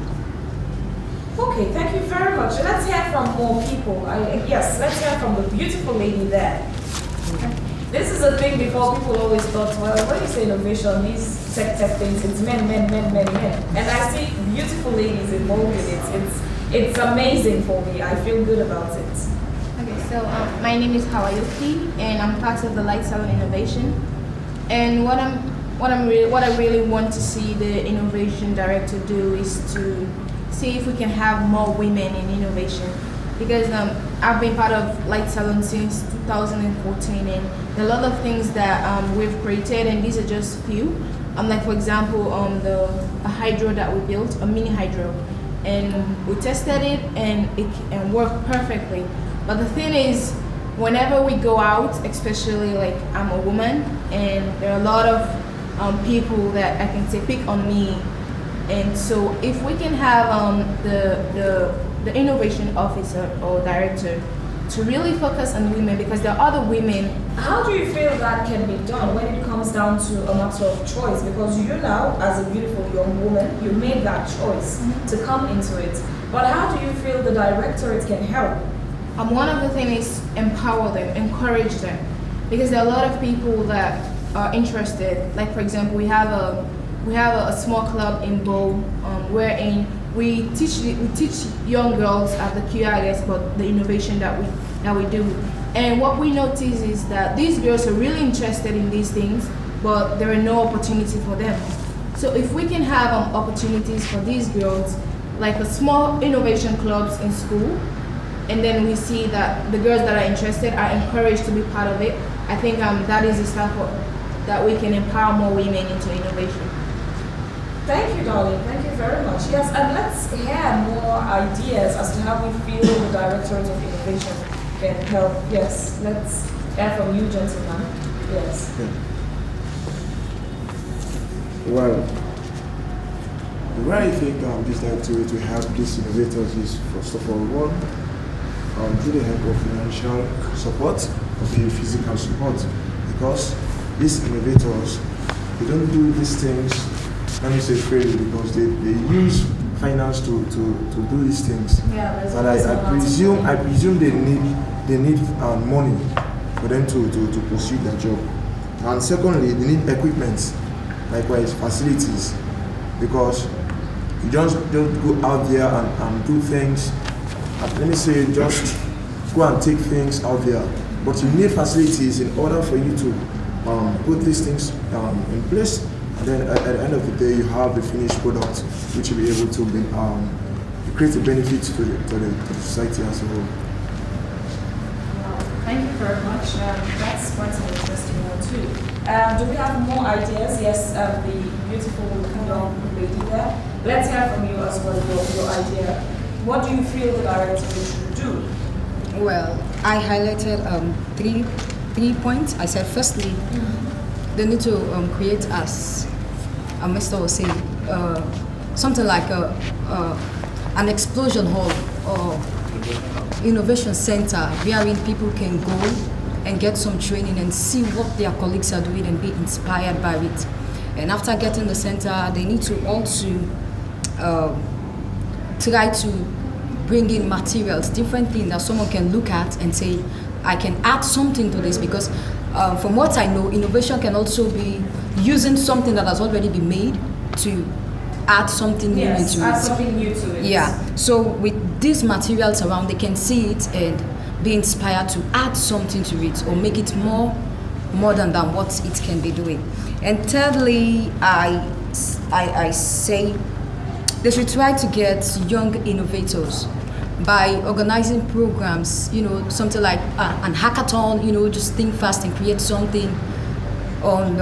Okay, thank you very much. Let's hear from more people. Yes, let's hear from the beautiful lady there. This is a thing before people always thought, well, when you say innovation, these tech things, it's men. And I see beautiful ladies involved in it. It's amazing for me. I feel good about it. Okay, so my name is Hawayuki, and I'm part of the Light Salon Innovation. And what I really want to see the innovation director do is to see if we can have more women in innovation. Because I've been part of Light Salon since 2014, and a lot of things that we've created, and these are just few. Like for example, a hydro that we built, a mini hydro, and we tested it, and it worked perfectly. But the thing is, whenever we go out, especially like I'm a woman, and there are a lot of people that I can say pick on me, and so if we can have the innovation officer or director to really focus on women, because there are other women. How do you feel that can be done when it comes down to a matter of choice? Because you now, as a beautiful young woman, you made that choice to come into it. But how do you feel the directorate can help? One of the things is empower them, encourage them, because there are a lot of people that are interested. Like for example, we have a small club in Bo, wherein we teach young girls at the QIS about the innovation that we do. And what we notice is that these girls are really interested in these things, but there are no opportunity for them. So if we can have opportunities for these girls, like a small innovation clubs in school, and then we see that the girls that are interested are encouraged to be part of it, I think that is the stuff that we can empower more women into innovation. Thank you, darling. Thank you very much. Yes, and let's hear more ideas as to how we feel the Directorate of Innovation can help. Yes, let's hear from you, gentlemen. Yes. Yeah. Well, where I think this directorate will help these innovators is, first of all, one, through the help of financial support, of the physical support, because these innovators, they don't do these things, let me say freely, because they use finance to do these things. Yeah, but I presume they need money for them to pursue their job. And secondly, they need equipment, likewise facilities, because you just don't go out there and do things. Let me say, just go and take things out there. But you need facilities in order for you to put these things in place. And then at the end of the day, you have the finished product, which will be able to create a benefit to the society as a whole. Thank you very much. That's quite an interesting one too. Do we have more ideas? Yes, the beautiful young lady there. Let's hear from you as well, your idea. What do you feel the director should do? Well, I highlighted three points. I said, firstly, they need to create, as Mr. was saying, something like an explosion hall or innovation center wherein people can go and get some training and see what their colleagues are doing and be inspired by it. And after getting the center, they need to also try to bring in materials, different things that someone can look at and say, I can add something to this, because from what I know, innovation can also be using something that has already been made to add something new into add it. something new to it. Yeah, so with these materials around, they can see it and be inspired to add something to it or make it more modern than what it can be doing. And thirdly, I say they should try to get young innovators by organizing programs, something like an hackathon, just think fast and create something on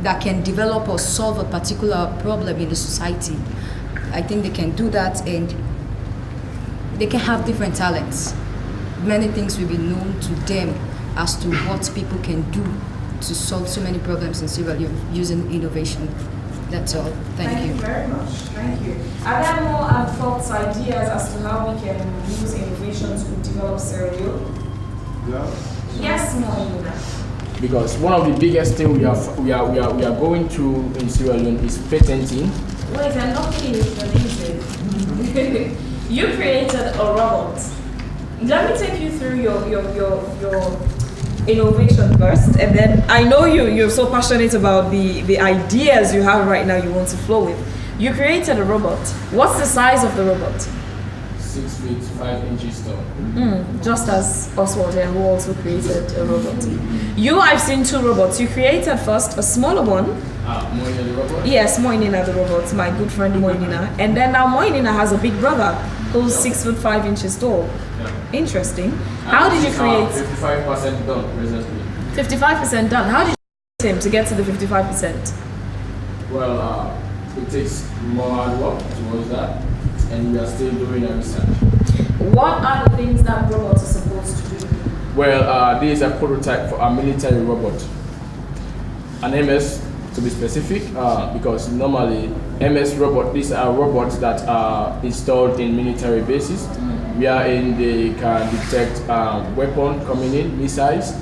that can develop or solve a particular problem in the society. I think they can do that, and they can have different talents. Many things will be known to them as to what people can do to solve so many problems in Sierra Leone using innovation. That's all. Thank you. Very much. Thank you. Are there more thoughts, ideas as to how we can use innovation to develop Sierra Leone? Yeah. Yes, Moina. Because one of the biggest things we are going through in Sierra Leone is patenting. Wait, I'm not finished. You created a robot. Let me take you through your innovation first, and then I know you're so passionate about the ideas you have right now you want to flow with. You created a robot. What's the size of the robot? 6 feet 5 inches tall. Just as Oswald here, who also created a robot. I've seen two robots. You created first a smaller one. Moinina the robot? Yes, Moinina the robot, my good friend Moinina. And then now Moinina has a big brother who's 6 foot 5 inches tall. Yeah. Interesting. How did you create? 55% done presently. 55% done. How did you create him to get to the 55%? Well, it takes more hard work towards that, and we are still doing our research. What are the things that robots are supposed to do? Well, this is a prototype for a military robot. An MS, to be specific, because normally MS robot, these are robots that are installed in military bases, wherein they can detect weapons coming in, missiles,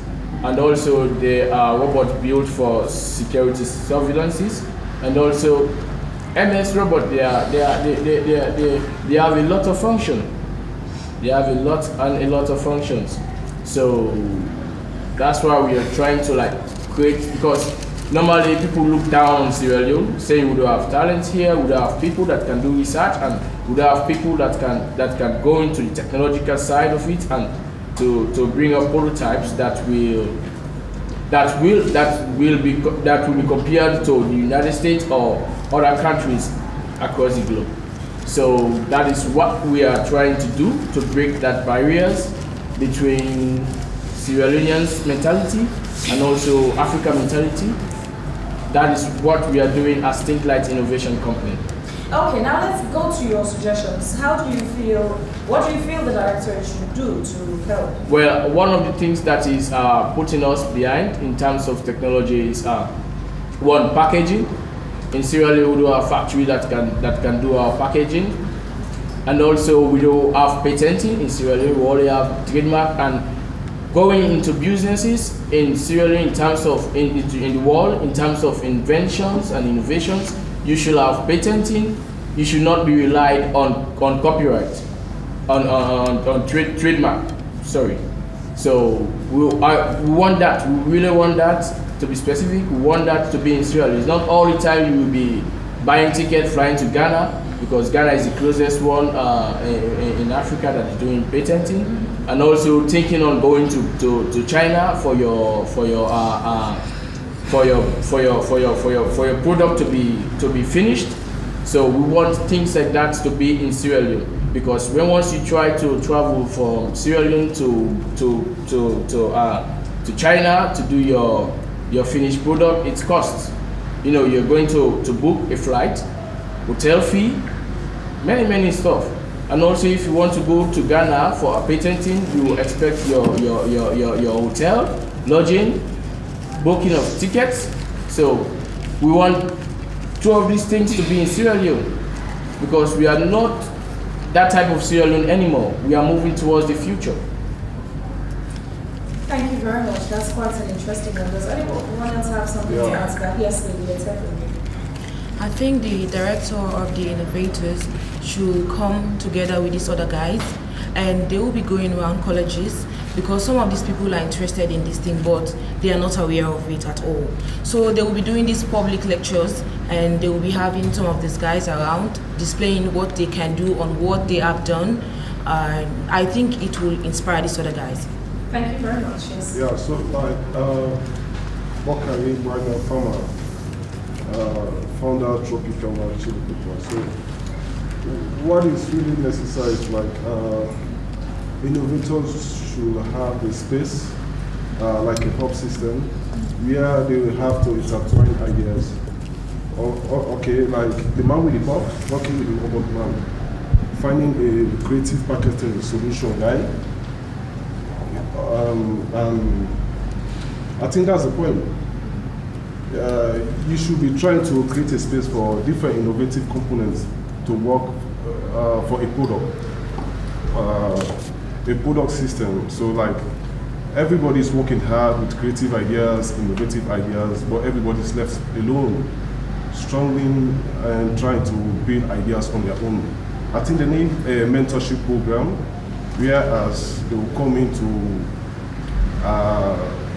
and also they are robots built for security surveillances, and also MS robot, they have a lot of function. They have a lot of functions. So that's why we are trying to create, because normally people look down on Sierra Leone, saying we don't have talent here, we don't have people that can do research, and we don't have people that can go into the technological side of it and to bring up prototypes that will be compared to the United States or other countries across the globe. So that is what we are trying to do, to break that barriers between Sierra Leoneans mentality and also African mentality. That is what we are doing as Think Light Innovation Company. Okay, now let's go to your suggestions. What do you feel the director should do to help? Well, one of the things that is putting us behind in terms of technology is one, packaging. In Sierra Leone, we do have a factory that can do our packaging, and also we do have patenting in Sierra Leone. We only have trademark, and going into businesses in Sierra Leone in terms of in the world, in terms of inventions and innovations, you should have patenting. You should not be relied on copyright, on trademark. Sorry. So we want that. We really want that. To be specific, we want that to be in Sierra Leone. It's not all the time you will be buying tickets, flying to Ghana, because Ghana is the closest one in Africa that is doing patenting, and also thinking on going to China for your product to be finished. So we want things like that to be in Sierra Leone, because once you try to travel from Sierra Leone to China to do your your finished product, it costs. You know, you're going to book a flight, hotel fee, many stuff. And also, if you want to go to Ghana for a patenting, you expect your hotel, lodging, booking of tickets. So we want two of these things to be in Sierra Leone, because we are not that type of Sierra Leone anymore. We are moving towards the future. Thank you very much. That's quite an interesting one. Does anyone else have something to add to that? Yes, Lily, let's hear from you. I think the director of the innovators should come together with these other guys, and they will be going around colleges, because some of these people are interested in this thing but they are not aware of it at all. So they will be doing these public lectures, and they will be having some of these guys around displaying what they can do on what they have done. I think it will inspire these other guys. Thank you very much. Yes. Yeah, so like Bokari Brother Farmer, founder Tropical Chili Pepper. So what is really necessary is like innovators should have a space, like a hub system, where they will have to intertwine ideas. Okay, like the man with the box, working with the robot man, finding a creative packaging solution guy. I think that's the point. You should be trying to create a space for different innovative components to work for a product system. So like everybody's working hard with creative ideas, innovative ideas, but everybody's left alone, struggling and trying to build ideas on their own. I think they need a mentorship program, whereas they will come in to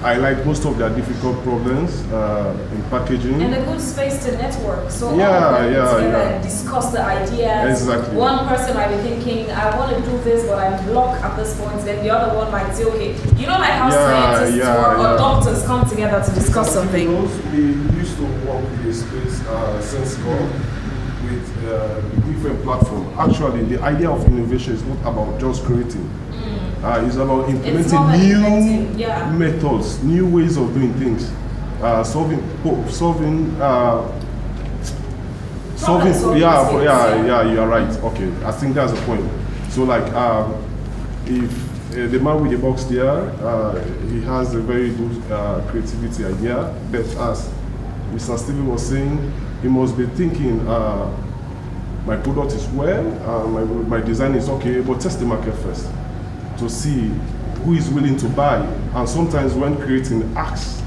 highlight most of their difficult problems in packaging. And a good space to network. So all of them together and discuss the ideas. Exactly. One person might be thinking, I want to do this, but I'm blocked at this point. Then the other one might say, okay, you know, like how scientists work or doctors come together to discuss something. We used to work with a space sensible with different platforms. Actually, the idea of innovation is not about just creating. It's about implementing new methods, new ways of doing things, solving. Yeah, you are right. Okay, I think that's the point. So like, if the man with the box there, he has a very good creativity idea, but as Mr. Steven was saying, he must be thinking, my product is well, my design is okay, but test the market first to see who is willing to buy. And sometimes when creating, ask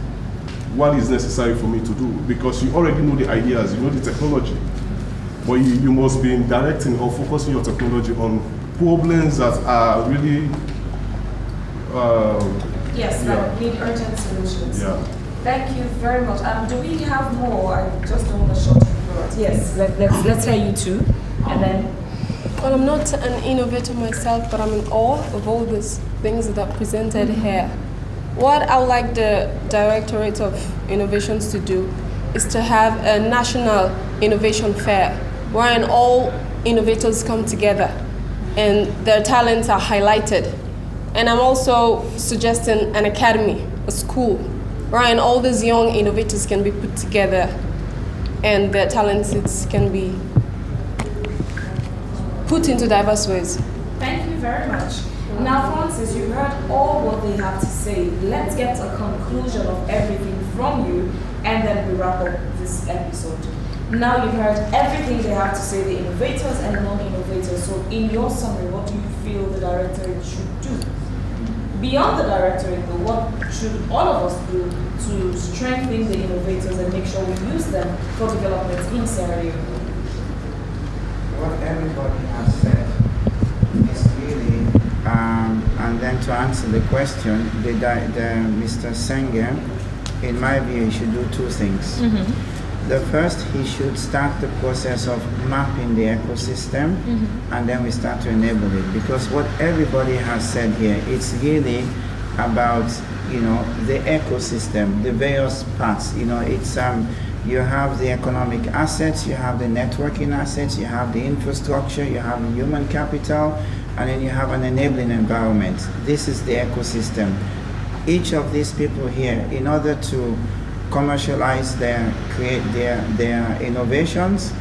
what is necessary for me to do, because you already know the ideas, you know the technology, but you must be directing or focusing your technology on problems that are really that need urgent solutions. Yeah. Thank you very much. Do we have more? I just don't want to short it. Yes, let's hear you too, and then. Well, I'm not an innovator myself, but I'm in awe of all these things that are presented here. What I would like the Directorate of Innovations to do is to have a national innovation fair wherein all innovators come together and their talents are highlighted. And I'm also suggesting an academy, a school, wherein all these young innovators can be put together and their talents can be put into diverse ways. Thank you very much. Now, Francis, you've heard all what they have to say. Let's get a conclusion of everything from you, and then we wrap up this episode. Now you've heard everything they have to say, the innovators and non-innovators. So in your summary, what do you feel the directorate should do? Beyond the directorate, though, what should all of us do to strengthen the innovators and make sure we use them for development in Sierra Leone? What everybody has said is really, and then to answer the question, the Mr. Senge, in my view, he should do two things. The first, he should start the process of mapping the ecosystem, and then we start to enable it. Because what everybody has said here, it's really about, you know, the ecosystem, the various parts. You know, it's you have the economic assets, you have the networking assets, you have the infrastructure, you have the human capital, and then you have an enabling environment. This is the ecosystem. Each of these people here, in order to commercialize create their innovations,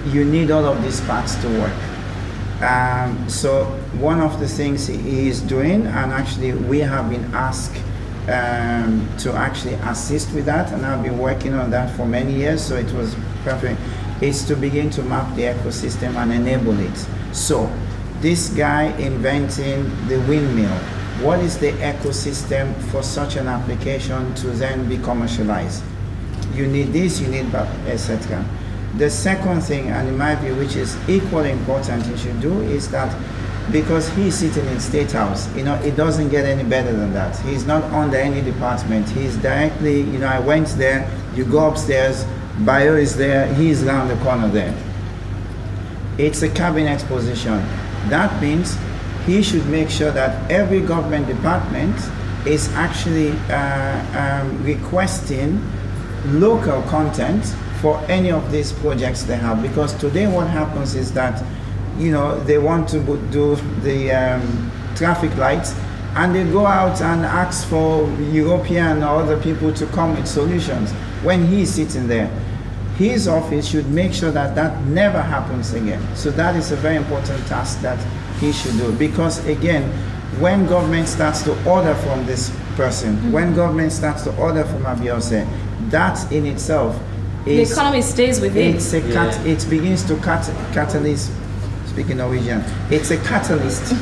you need all of these parts to work. So one of the things he is doing, and actually we have been asked to actually assist with that, and I've been working on that for many years, so it was perfect, is to begin to map the ecosystem and enable it. So this guy inventing the windmill, what is the ecosystem for such an application to then be commercialized? You need this, you need that, etc. The second thing, and in my view, which is equally important you should do, is that because he's sitting in State House, it doesn't get any better than that. He's not under any department. He's directly, I went there, you go upstairs, Bio is there, he's around the corner there. It's a cabinet position. That means he should make sure that every government department is actually requesting local content for any of these projects they have. Because today what happens is that, they want to do the traffic lights, and they go out and ask for European or other people to come with solutions. When he's sitting there, his office should make sure that that never happens again. So that is a very important task that he should do. Because again, when government starts to order from this person, when government starts to order from Abiose, that in itself is... The economy stays with it. It begins to catalyst, speaking Norwegian, it's a catalyst.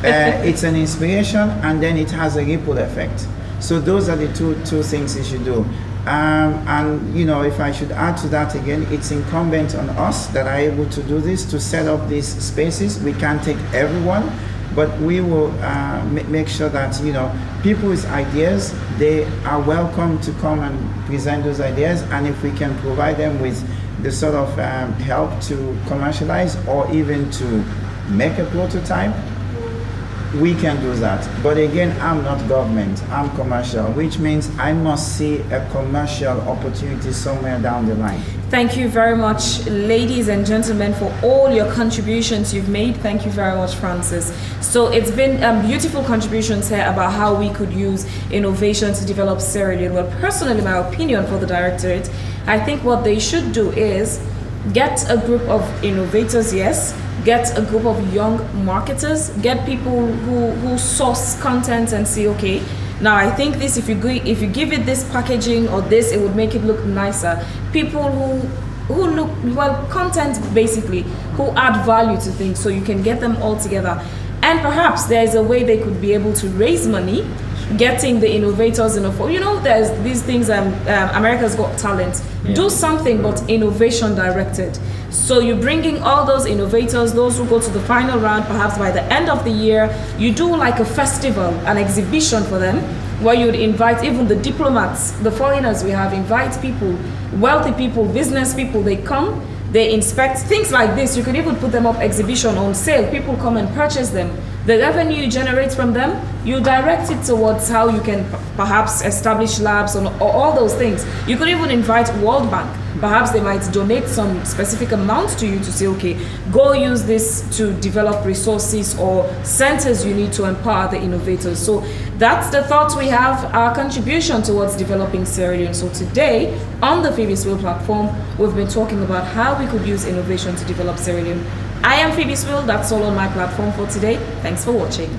It's an inspiration, and then it has a ripple effect. So those are the two things he should do. And if I should add to that again, it's incumbent on us that are able to do this, to set up these spaces. We can't take everyone, but we will make sure that people's ideas, they are welcome to come and present those ideas, and if we can provide them with the sort of help to commercialize or even to make a prototype, we can do that. But again, I'm not government, I'm commercial, which means I must see a commercial opportunity somewhere down the line. Thank you very much, ladies and gentlemen, for all your contributions you've made. Thank you very much, Francis. So it's been beautiful contributions here about how we could use innovation to develop Sierra Leone. Well, personally, my opinion for the directorate, I think what they should do is get a group of innovators, yes, get a group of young marketers, get people who source content and say, okay, now I think this, if you give it this packaging or this, it would make it look nicer. People who look, well, content basically, who add value to things, so you can get them all together. And perhaps there is a way they could be able to raise money, getting the innovators in a, there's these things, America's Got Talent. Yeah. Do something but innovation directed. So you're bringing all those innovators, those who go to the final round, perhaps by the end of the year, you do like a festival, an exhibition for them, where you'd invite even the diplomats, the foreigners we have, invite people, wealthy people, business people, they come, they inspect things like this. You could even put them up exhibition on sale. People come and purchase them. The revenue you generate from them, you direct it towards how you can perhaps establish labs or all those things. You could even invite World Bank. Perhaps they might donate some specific amount to you to say, okay, go use this to develop resources or centers you need to empower the innovators. So that's the thoughts we have, our contribution towards developing Sierra Leone. So today, on the Phebe Swill platform, we've been talking about how we could use innovation to develop Sierra Leone. I am Phebe Swill, that's all on my platform for today. Thanks for watching.